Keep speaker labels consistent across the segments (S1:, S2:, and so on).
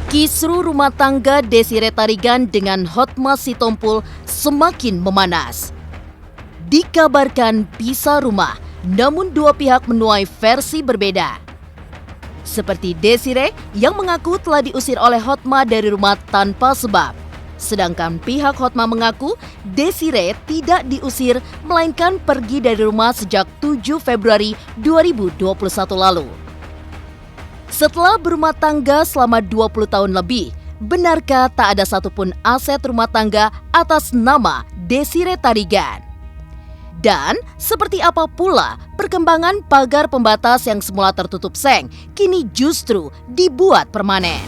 S1: Kisru rumah tangga Desire Tarigan dengan Hotma Sitompul semakin memanas. Dikabarkan pisah rumah, namun dua pihak menuai versi berbeda. Seperti Desire yang mengaku telah diusir oleh Hotma dari rumah tanpa sebab. Sedangkan pihak Hotma mengaku Desire tidak diusir, melainkan pergi dari rumah sejak 7 Februari 2021 lalu. Setelah berumah tangga selama 20 tahun lebih, benarkah tak ada satupun aset rumah tangga atas nama Desire Tarigan? Dan seperti apa pula perkembangan pagar pembatas yang semula tertutup seng, kini justru dibuat permanen?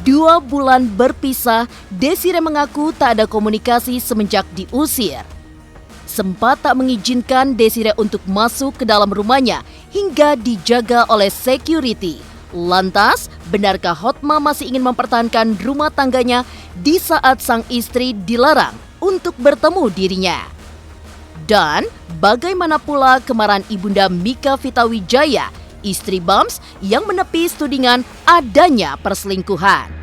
S1: Dua bulan berpisah, Desire mengaku tak ada komunikasi semenjak diusir. Sempat tak mengizinkan Desire untuk masuk ke dalam rumahnya hingga dijaga oleh security. Lantas, benarkah Hotma masih ingin mempertahankan rumah tangganya di saat sang istri dilarang untuk bertemu dirinya? Dan bagaimana pula kemarahan ibunda Mika Vitawijaya, istri Bams yang menepis tudingan adanya perselingkuhan?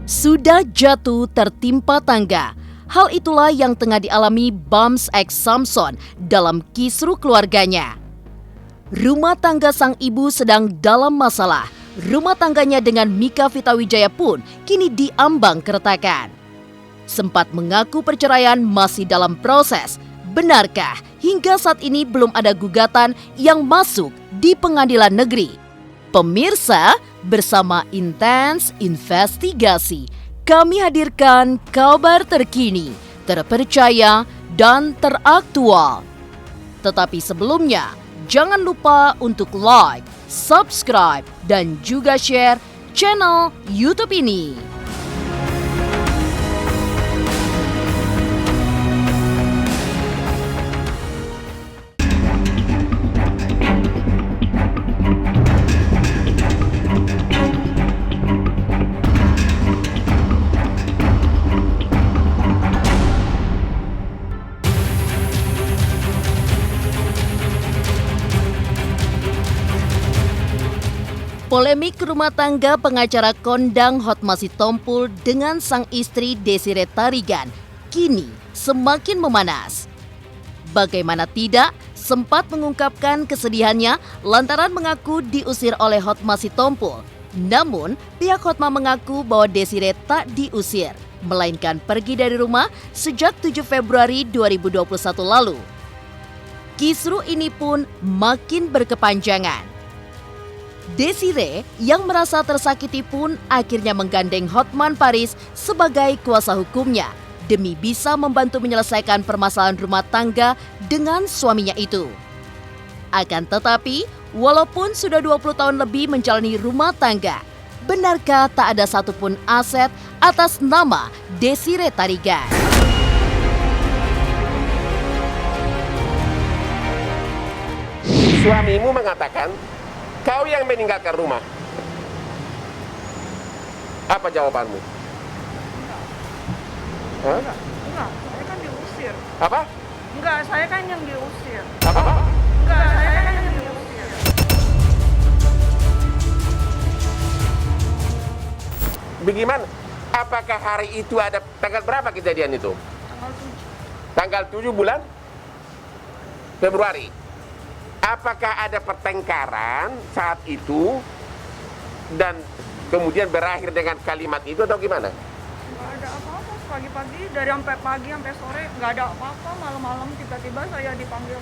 S1: Sudah jatuh tertimpa tangga. Hal itulah yang tengah dialami Bams X Samson dalam kisru keluarganya. Rumah tangga sang ibu sedang dalam masalah. Rumah tangganya dengan Mika Vitawijaya pun kini diambang keretakan. Sempat mengaku perceraian masih dalam proses. Benarkah hingga saat ini belum ada gugatan yang masuk di pengadilan negeri? Pemirsa, bersama Intens Investigasi, kami hadirkan kabar terkini, terpercaya, dan teraktual. Tetapi sebelumnya, jangan lupa untuk like, subscribe, dan juga share channel YouTube ini. Polemik rumah tangga pengacara kondang Hotma Sitompul dengan sang istri Desire Tarigan kini semakin memanas. Bagaimana tidak, sempat mengungkapkan kesedihannya lantaran mengaku diusir oleh Hotma Sitompul. Namun, pihak Hotma mengaku bahwa Desire tak diusir, melainkan pergi dari rumah sejak 7 Februari 2021 lalu. Kisru ini pun makin berkepanjangan. Desire yang merasa tersakiti pun akhirnya menggandeng Hotman Paris sebagai kuasa hukumnya demi bisa membantu menyelesaikan permasalahan rumah tangga dengan suaminya itu. Akan tetapi, walaupun sudah 20 tahun lebih menjalani rumah tangga, benarkah tak ada satupun aset atas nama Desire Tarigan?
S2: Suamimu mengatakan kau yang meninggalkan rumah. Apa jawabanmu?
S3: Enggak, saya kan diusir.
S2: Apa?
S3: Enggak, saya kan yang diusir.
S2: Apa?
S3: Enggak, saya kan yang diusir.
S2: Bagaimana? Apakah hari itu ada tanggal berapa kejadian itu?
S3: Tanggal 7.
S2: Tanggal 7 bulan Februari. Apakah ada pertengkaran saat itu dan kemudian berakhir dengan kalimat itu atau gimana?
S3: Enggak ada apa-apa, pagi-pagi dari sampai pagi sampai sore enggak ada apa-apa, malam-malam tiba-tiba saya dipanggil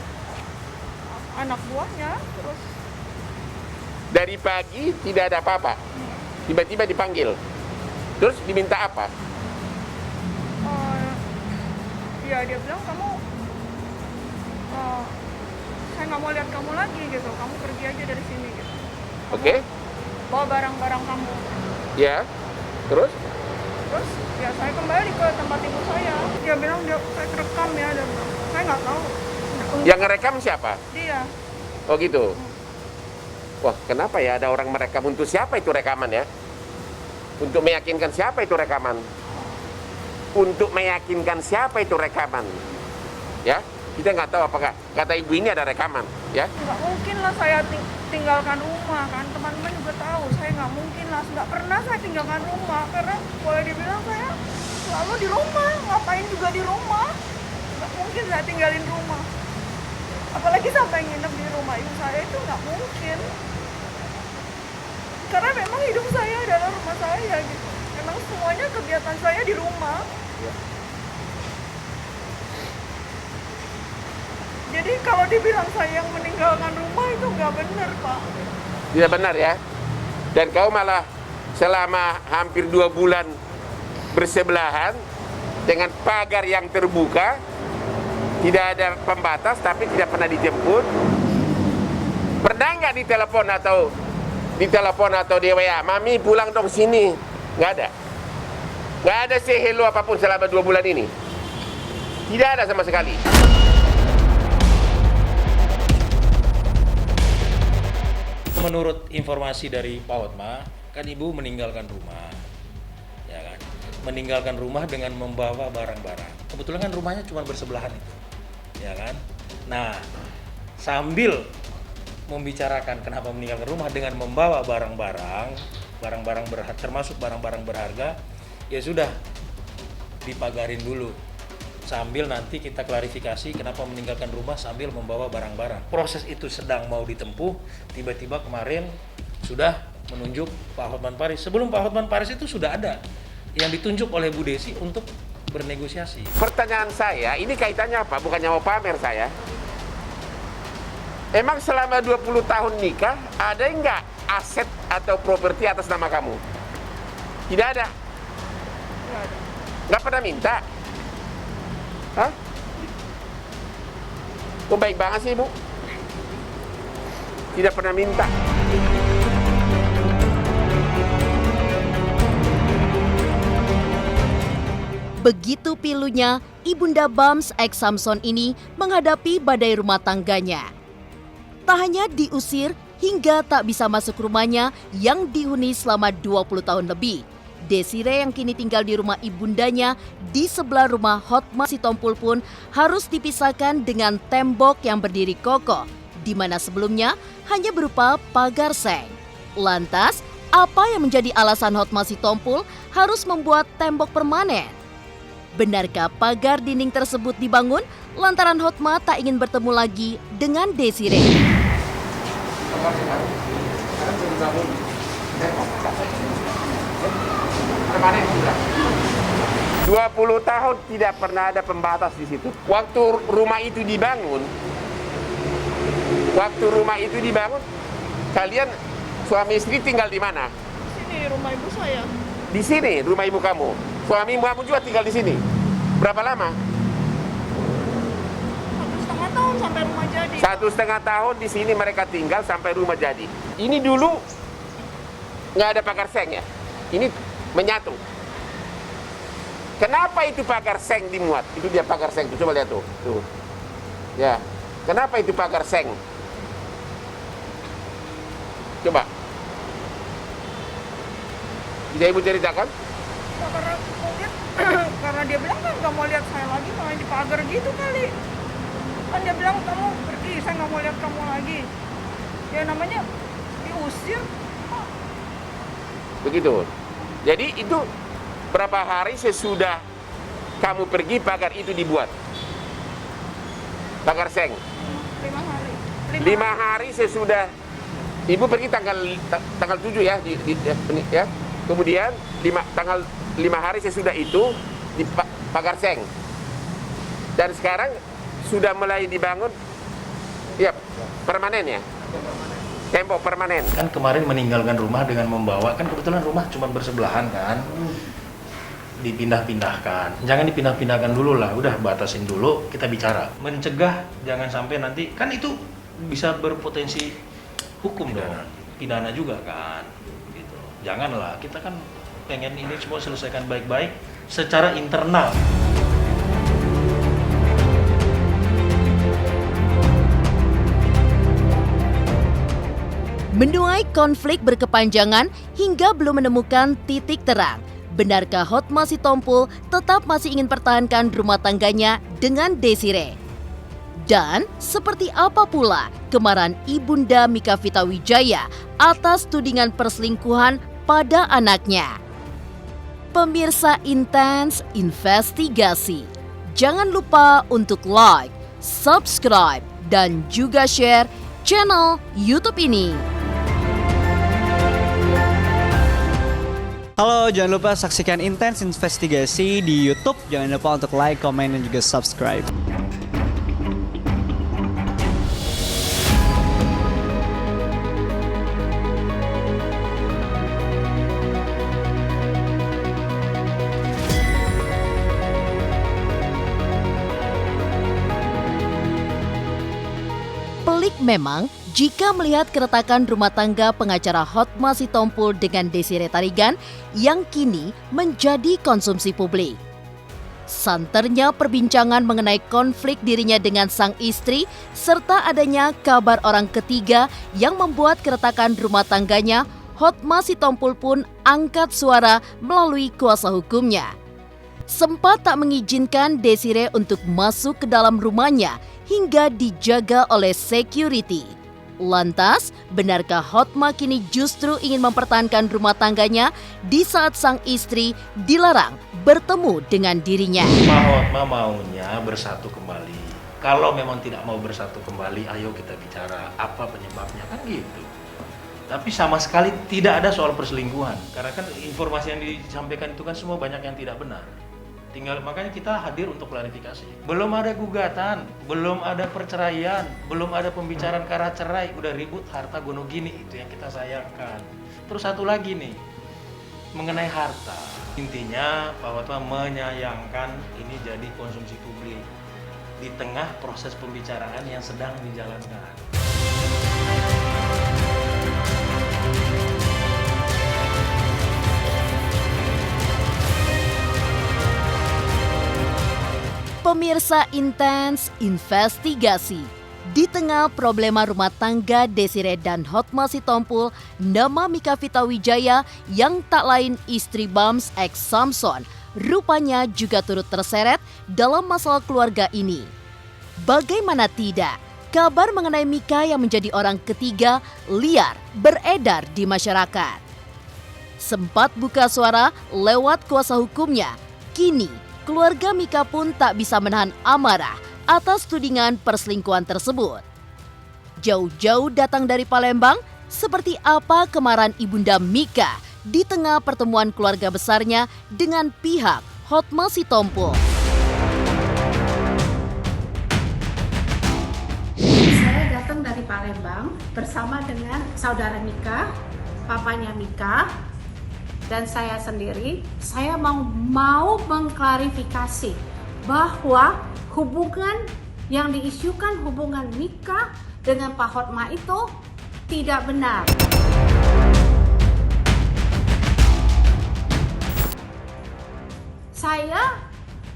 S3: anak buahnya terus
S2: Dari pagi tidak ada apa-apa. Tiba-tiba dipanggil. Terus diminta apa?
S3: ya dia bilang kamu saya nggak mau lihat kamu lagi gitu, kamu pergi aja dari sini gitu.
S2: Oke.
S3: Bawa barang-barang kamu.
S2: Ya. Terus?
S3: Terus ya saya kembali ke tempat ibu saya. Dia bilang saya kerekam ya, dan saya nggak tahu.
S2: Yang ngerekam siapa?
S3: Dia.
S2: Oh gitu. Wah, kenapa ya ada orang merekam? Untuk siapa itu rekaman ya? Untuk meyakinkan siapa itu rekaman? untuk meyakinkan siapa itu rekaman. Ya, kita nggak tahu apakah kata ibu ini ada rekaman. Ya,
S3: Nggak mungkin lah saya tinggalkan rumah kan, teman-teman juga tahu saya nggak mungkin lah, nggak pernah saya tinggalkan rumah karena boleh dibilang saya selalu di rumah, ngapain juga di rumah, nggak mungkin saya tinggalin rumah, apalagi sampai nginep di rumah ibu saya, itu nggak mungkin karena memang hidup saya adalah rumah saya gitu, memang semuanya kegiatan saya di rumah. Jadi kalau dibilang saya yang meninggalkan rumah itu nggak benar, Pak.
S2: tidak benar ya. Dan kau malah selama hampir 2 bulan bersebelahan dengan pagar yang terbuka, tidak ada pembatas tapi tidak pernah dijemput. Pernah nggak ditelepon atau di WA, "Mami pulang dong sini"? Nggak ada. Nggak ada say hello apapun selama 2 bulan ini. Tidak ada sama sekali.
S4: Menurut informasi dari Pak Hotma, kan ibu meninggalkan rumah, ya kan? Meninggalkan rumah dengan membawa barang-barang. Kebetulan kan rumahnya cuma bersebelahan itu, ya kan? Nah, sambil membicarakan kenapa meninggalkan rumah dengan membawa barang-barang berharga, termasuk barang-barang berharga, ya sudah dipagarin dulu. Sambil nanti kita klarifikasi kenapa meninggalkan rumah sambil membawa barang-barang. Proses itu sedang mau ditempuh, tiba-tiba kemarin sudah menunjuk Pak Hotman Paris. Sebelum Pak Hotman Paris itu sudah ada yang ditunjuk oleh Bu Desi untuk bernegosiasi.
S2: Pertanyaan saya, ini kaitannya apa? Bukannya mau pamer saya. Emang selama 20 tahun nikah, ada enggak aset atau properti atas nama kamu? Tidak ada.
S3: Nggak ada.
S2: Nggak pernah minta? Hah? Oh, baik banget sih, Bu. Tidak pernah minta.
S1: Begitu pilunya, Ibunda Bams X Samson ini menghadapi badai rumah tangganya. Tak hanya diusir hingga tak bisa masuk rumahnya yang dihuni selama 20 tahun lebih. Desire yang kini tinggal di rumah ibundanya di sebelah rumah Hotma Sitompul pun harus dipisahkan dengan tembok yang berdiri kokoh, di mana sebelumnya hanya berupa pagar seng. Lantas, apa yang menjadi alasan Hotma Sitompul harus membuat tembok permanen? Benarkah pagar dinding tersebut dibangun lantaran Hotma tak ingin bertemu lagi dengan Desire?
S2: 20 tahun tidak pernah ada pembatas di situ. Waktu rumah itu dibangun, kalian suami istri tinggal di mana?
S3: Sini rumah ibu saya.
S2: Di sini rumah ibu kamu. Suami kamu juga tinggal di sini. Berapa lama?
S3: 1,5 tahun sampai rumah jadi.
S2: 1,5 tahun di sini mereka tinggal sampai rumah jadi. Ini dulu nggak ada pagar seng ya? Ini menyatu. Kenapa itu pagar seng dimuat? Itu dia pagar seng. Coba lihat tuh. Tuh. Ya. Kenapa itu pagar seng? Coba. Bisa ibu ceritakan?
S3: Ya, karena mungkin karena dia bilang kan nggak mau lihat saya lagi, malah dipagar gitu kali. Kan dia bilang kamu pergi, saya nggak mau lihat kamu lagi. Ya namanya diusir.
S2: Begitu. Jadi itu berapa hari sesudah kamu pergi pagar itu dibuat? Pagar seng.
S3: 5 hari.
S2: 5 hari sesudah ibu pergi tanggal 7 ya, ya. Kemudian tanggal 5 hari sesudah itu di pagar seng. Dan sekarang sudah mulai dibangun ya permanen ya. Tembok permanen.
S4: Kan kemarin meninggalkan rumah dengan membawa, kan kebetulan rumah cuma bersebelahan kan, dipindah-pindahkan. Jangan dipindah-pindahkan dulu lah, udah batasin dulu, kita bicara. Mencegah jangan sampai nanti, kan itu bisa berpotensi hukum dong, pidana juga kan. Gitu. Janganlah, kita kan pengen ini semua selesaikan baik-baik secara internal.
S1: Menuai konflik berkepanjangan hingga belum menemukan titik terang. benarkah Hotma Sitompul tetap masih ingin pertahankan rumah tangganya dengan Desire? Dan seperti apa pula kemarahan Ibunda Mika Vita Wijaya atas tudingan perselingkuhan pada anaknya? Pemirsa Intens Investigasi, jangan lupa untuk like, subscribe, dan juga share channel YouTube ini.
S5: Halo, jangan lupa saksikan Intens Investigasi di YouTube. Jangan lupa untuk like, komen, dan juga subscribe.
S1: Pelik memang jika melihat keretakan rumah tangga pengacara Hotma Sitompul dengan Desire Tarigan yang kini menjadi konsumsi publik. Santernya perbincangan mengenai konflik dirinya dengan sang istri serta adanya kabar orang ketiga yang membuat keretakan rumah tangganya, Hotma Sitompul pun angkat suara melalui kuasa hukumnya. Sempat tak mengizinkan Desire untuk masuk ke dalam rumahnya hingga dijaga oleh security. Lantas, benarkah Hotma kini justru ingin mempertahankan rumah tangganya di saat sang istri dilarang bertemu dengan dirinya?
S4: Pak Hotma maunya bersatu kembali. Kalau memang tidak mau bersatu kembali, ayo kita bicara apa penyebabnya, kan gitu. Tapi sama sekali tidak ada soal perselingkuhan. Karena kan informasi yang disampaikan itu kan semua banyak yang tidak benar. Makanya kita hadir untuk klarifikasi. Belum ada gugatan, belum ada perceraian, belum ada pembicaraan ke arah cerai, udah ribut harta gono gini, itu yang kita sayangkan. Terus satu lagi nih, mengenai harta. Intinya Pak Hotma menyayangkan ini jadi konsumsi publik di tengah proses pembicaraan yang sedang dijalankan.
S1: Pemirsa Intens Investigasi, di tengah problema rumah tangga Desire dan Hotma Sitompul, nama Mika Vita Wijaya yang tak lain istri Bams X Samson rupanya juga turut terseret dalam masalah keluarga ini. Bagaimana tidak, kabar mengenai Mika yang menjadi orang ketiga liar beredar di masyarakat. Sempat buka suara lewat kuasa hukumnya, kini keluarga Mika pun tak bisa menahan amarah atas tudingan perselingkuhan tersebut. Jauh-jauh datang dari Palembang, seperti apa kemarahan Ibunda Mika di tengah pertemuan keluarga besarnya dengan pihak Hotma Sitompul?
S6: Saya datang dari Palembang bersama dengan saudara Mika, papanya Mika, dan saya sendiri. Saya mau mengklarifikasi bahwa hubungan yang diisukan hubungan Mika dengan Pak Hotma itu tidak benar. Saya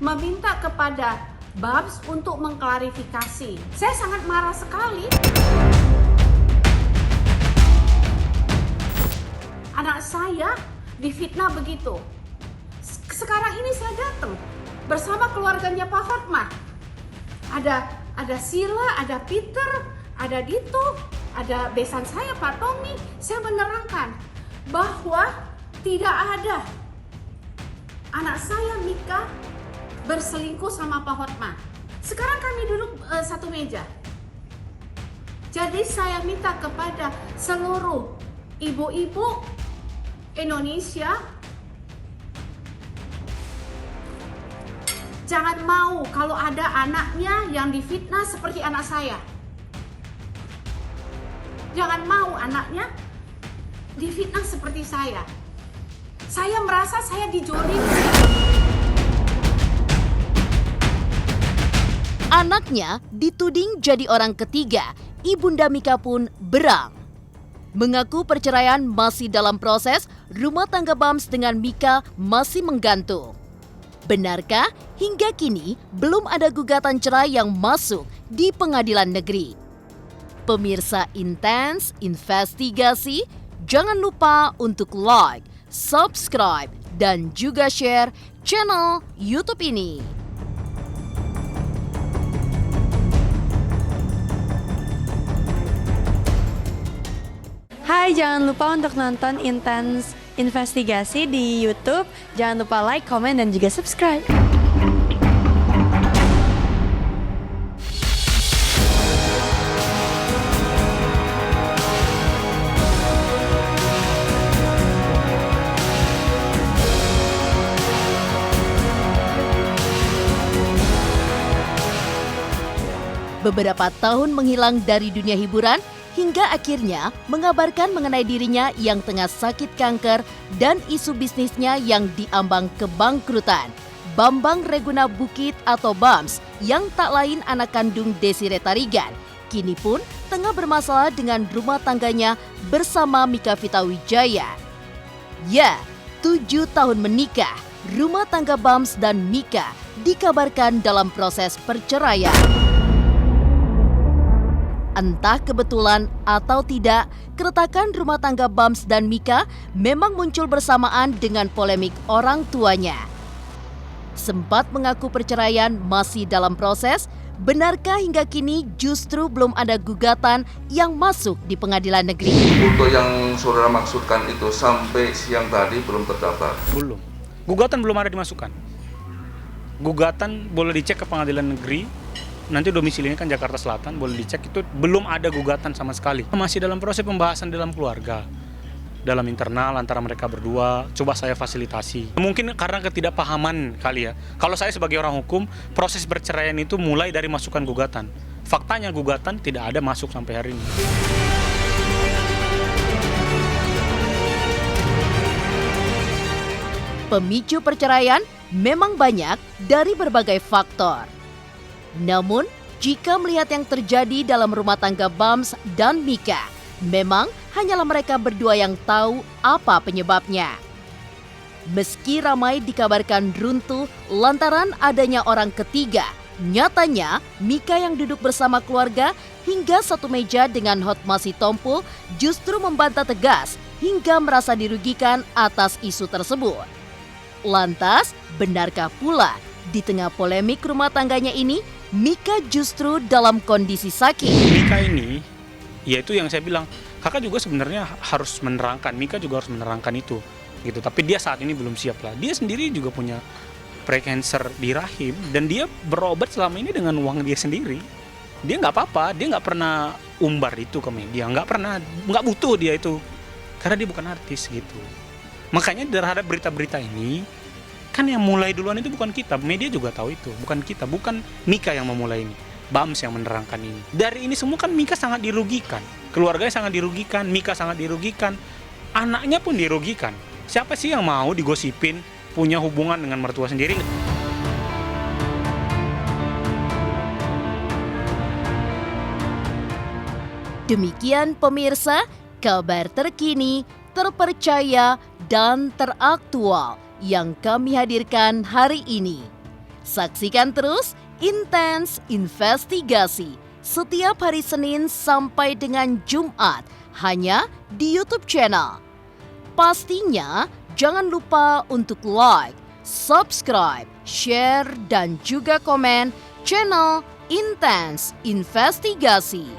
S6: meminta kepada Babs untuk mengklarifikasi. Saya sangat marah sekali. Anak saya difitnah begitu. Sekarang ini saya datang bersama keluarganya Pak Hotma. Ada Sila, ada Peter, ada Dito, ada besan saya Pak Tommy. Saya menerangkan bahwa tidak ada anak saya Mika berselingkuh sama Pak Hotma. Sekarang kami duduk satu meja. Jadi saya minta kepada seluruh ibu-ibu Indonesia, jangan mau kalau ada anaknya yang difitnah seperti anak saya. Jangan mau anaknya difitnah seperti saya. Saya merasa saya dijolimi.
S1: Anaknya dituding jadi orang ketiga, Ibunda Mika pun berang. Mengaku perceraian masih dalam proses, rumah tangga Bams dengan Mika masih menggantung. Benarkah hingga kini belum ada gugatan cerai yang masuk di pengadilan negeri? Pemirsa Intens Investigasi, jangan lupa untuk like, subscribe, dan juga share channel YouTube ini.
S7: Hai, jangan lupa untuk nonton Intens Investigasi di YouTube. Jangan lupa like, komen, dan juga subscribe.
S1: Beberapa tahun menghilang dari dunia hiburan, hingga akhirnya mengabarkan mengenai dirinya yang tengah sakit kanker dan isu bisnisnya yang diambang kebangkrutan. Bambang Reguna Bukit atau Bams yang tak lain anak kandung Desiree Tarigan, kini pun tengah bermasalah dengan rumah tangganya bersama Mika Vita Wijaya. Ya, 7 tahun menikah, rumah tangga Bams dan Mika dikabarkan dalam proses perceraian. Entah kebetulan atau tidak, keretakan rumah tangga Bams dan Mika memang muncul bersamaan dengan polemik orang tuanya. Sempat mengaku perceraian masih dalam proses, benarkah hingga kini justru belum ada gugatan yang masuk di pengadilan negeri?
S8: Untuk yang saudara maksudkan itu sampai siang tadi belum terdaftar?
S9: Belum. Gugatan belum ada dimasukkan. Gugatan boleh dicek ke pengadilan negeri. Nanti domisilinya kan Jakarta Selatan, boleh dicek, itu belum ada gugatan sama sekali. Masih dalam proses pembahasan dalam keluarga, dalam internal antara mereka berdua, coba saya fasilitasi. Mungkin karena ketidakpahaman kali ya. Kalau saya sebagai orang hukum, proses perceraian itu mulai dari masukan gugatan. Faktanya gugatan tidak ada masuk sampai hari ini.
S1: Pemicu perceraian memang banyak dari berbagai faktor. Namun, jika melihat yang terjadi dalam rumah tangga Bams dan Mika, memang hanyalah mereka berdua yang tahu apa penyebabnya. Meski ramai dikabarkan runtuh lantaran adanya orang ketiga, nyatanya Mika yang duduk bersama keluarga hingga satu meja dengan Hotma Sitompul justru membantah tegas hingga merasa dirugikan atas isu tersebut. Lantas, benarkah pula di tengah polemik rumah tangganya ini, Mika justru dalam kondisi sakit?
S9: Mika ini, yaitu yang saya bilang, kakak juga sebenarnya harus menerangkan, Mika juga harus menerangkan itu, gitu. Tapi dia saat ini belum siap lah. Dia sendiri juga punya precancer di rahim dan dia berobat selama ini dengan uang dia sendiri. Dia nggak apa-apa, dia nggak pernah umbar itu ke media, nggak butuh dia itu, karena dia bukan artis gitu. Makanya terhadap berita-berita ini, kan yang mulai duluan itu bukan kita, media juga tahu itu, bukan kita, bukan Mika yang memulai ini, Bams yang menerangkan ini. Dari ini semua kan Mika sangat dirugikan, keluarganya sangat dirugikan, Mika sangat dirugikan, anaknya pun dirugikan. Siapa sih yang mau digosipin punya hubungan dengan mertua sendiri?
S1: Demikian pemirsa, kabar terkini, terpercaya, dan teraktual yang kami hadirkan hari ini. Saksikan terus Intens Investigasi setiap hari Senin sampai dengan Jumat hanya di YouTube channel. Pastinya jangan lupa untuk like, subscribe, share, dan juga komen channel Intens Investigasi.